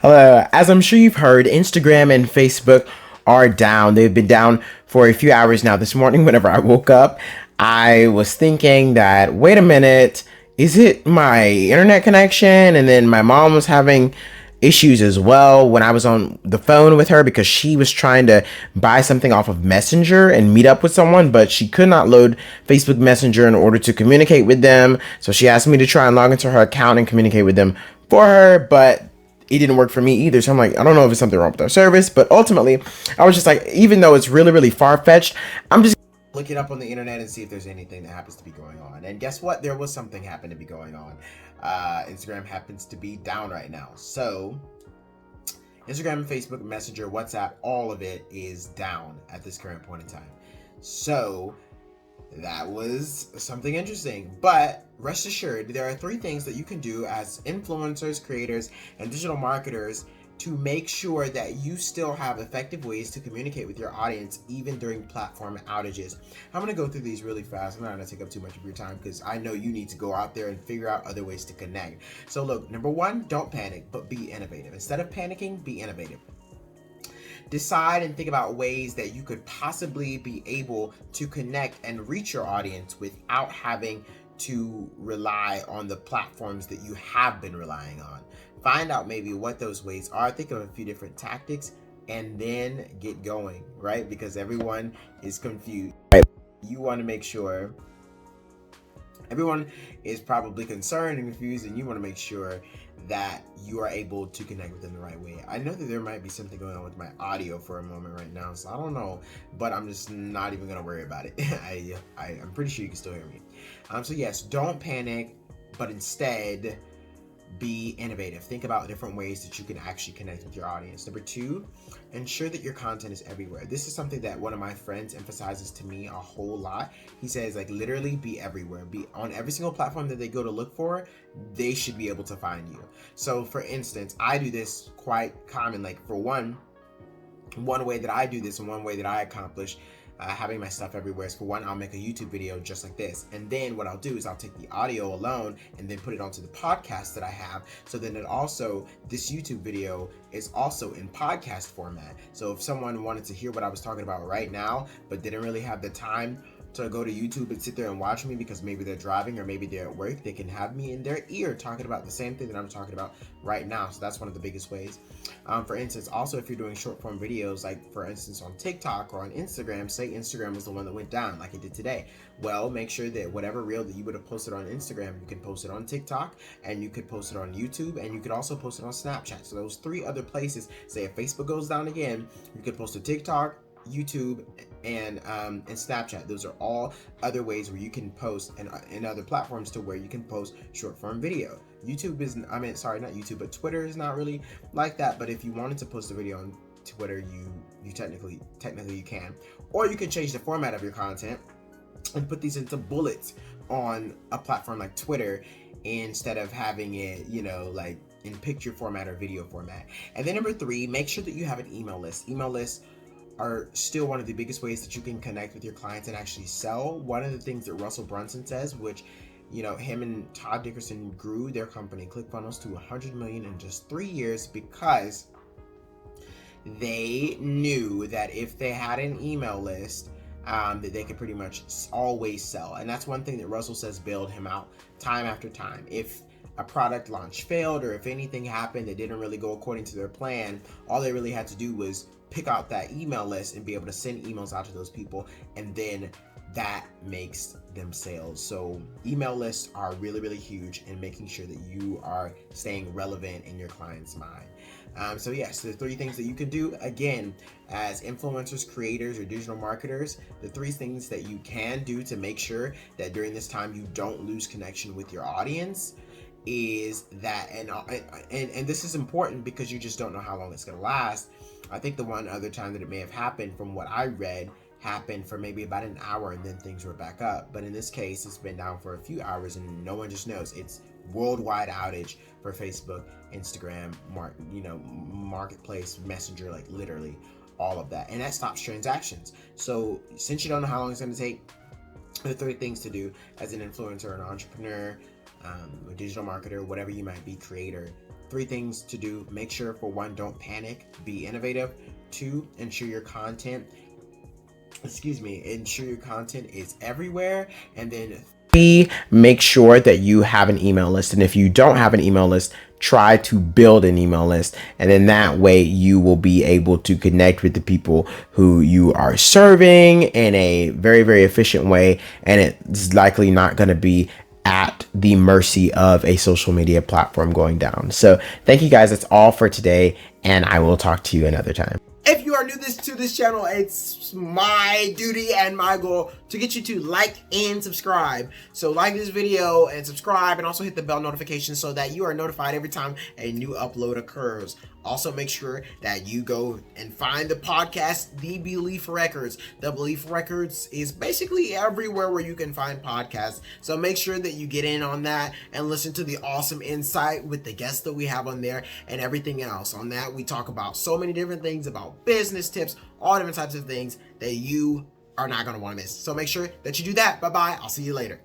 Hello. As I'm sure you've heard, Instagram and Facebook are down. They've been down for a few hours now. This morning, whenever I woke up, I was thinking that, wait a minute, is it my internet connection? And then my mom was having issues as well when I was on the phone with her because she was trying to buy something off of Messenger and meet up with someone, but she could not load Facebook Messenger in order to communicate with them. So she asked me to try and log into her account and communicate with them for her, but it didn't work for me either. So I'm like, I don't know if it's something wrong with our service, but ultimately, I was just like, even though it's really, really far fetched, I'm just look it up on the internet and see if there's anything that happens to be going on. And guess what? There was something happened to be going on. Instagram happens to be down right now. So Instagram, Facebook, Messenger, WhatsApp, all of it is down at this current point in time. So that was something interesting. But rest assured, there are three things that you can do as influencers, creators, and digital marketers to make sure that you still have effective ways to communicate with your audience even during platform outages. I'm going to go through these really fast. I'm not going to take up too much of your time because I know you need to go out there and figure out other ways to connect. So look, number one, don't panic, but be innovative. Instead of panicking, be innovative. Decide and think about ways that you could possibly be able to connect and reach your audience without having to rely on the platforms that you have been relying on. Find out maybe what those ways are. Think of a few different tactics and then get going, right? Because everyone is confused. You want to make sure everyone is probably concerned and confused, and you want to make sure that you are able to connect with them the right way. I know that there might be something going on with my audio for a moment right now, so I don't know, but I'm just not even gonna worry about it. I'm pretty sure you can still hear me. So yes, don't panic, but instead be innovative. Think about different ways that you can actually connect with your audience. Number two, ensure that your content is everywhere. This is something that one of my friends emphasizes to me a whole lot. He says, like, literally be everywhere. Be on every single platform that they go to look for, they should be able to find you. So for instance, I do this quite common. Like, for one way that I do this and one way that I accomplish having my stuff everywhere is, for one, I'll make a YouTube video just like this, and then what I'll do is I'll take the audio alone and then put it onto the podcast that I have, so then this YouTube video is also in podcast format. So if someone wanted to hear what I was talking about right now but didn't really have the time to go to YouTube and sit there and watch me because maybe they're driving or maybe they're at work, they can have me in their ear talking about the same thing that I'm talking about right now. So that's one of the biggest ways. For instance, also if you're doing short form videos, like for instance on TikTok or on Instagram, say Instagram was the one that went down like it did today. Well, make sure that whatever reel that you would have posted on Instagram, you can post it on TikTok, and you could post it on YouTube, and you could also post it on Snapchat. So those three other places, say if Facebook goes down again, you could post to TikTok, YouTube, and Snapchat. Those are all other ways where you can post, and other platforms to where you can post short form video. YouTube is, not YouTube, but Twitter is not really like that. But if you wanted to post a video on Twitter, you technically you can, or you can change the format of your content and put these into bullets on a platform like Twitter instead of having it, like in picture format or video format. And then number three, make sure that you have an email list. Email lists are still one of the biggest ways that you can connect with your clients and actually sell. One of the things that Russell Brunson says, which him and Todd Dickerson grew their company ClickFunnels to 100 million in just 3 years because they knew that if they had an email list, that they could pretty much always sell. And that's one thing that Russell says bailed him out time after time. If a product launch failed or if anything happened that didn't really go according to their plan, all they really had to do was pick out that email list and be able to send emails out to those people, and then that makes them sales. So email lists are really, really huge in making sure that you are staying relevant in your client's mind. So yes, the three things that you can do, again, as influencers, creators, or digital marketers, the three things that you can do to make sure that during this time you don't lose connection with your audience is that, and this is important because you just don't know how long it's going to last. I think the one other time that it may have happened, from what I read, happened for maybe about an hour and then things were back up. But in this case, it's been down for a few hours and no one just knows. It's worldwide outage for Facebook, Instagram, Marketplace, Messenger, like literally all of that. And that stops transactions. So since you don't know how long it's going to take, the three things to do as an influencer, an entrepreneur, a digital marketer, whatever you might be, creator, three things to do. Make sure, for one, don't panic, be innovative. Two, ensure your content is everywhere. And then three, make sure that you have an email list. And if you don't have an email list, try to build an email list. And then that way you will be able to connect with the people who you are serving in a very, very efficient way. And it's likely not going to be at the mercy of a social media platform going down. So thank you guys. That's all for today. And I will talk to you another time. If you are new to this channel, it's my duty and my goal to get you to like and subscribe. So like this video and subscribe, and also hit the bell notification so that you are notified every time a new upload occurs. Also, make sure that you go and find the podcast, The Belief Records. The Belief Records is basically everywhere where you can find podcasts. So make sure that you get in on that and listen to the awesome insight with the guests that we have on there and everything else. On that, we talk about so many different things, about business tips, all different types of things that you are not going to want to miss. So make sure that you do that. Bye-bye. I'll see you later.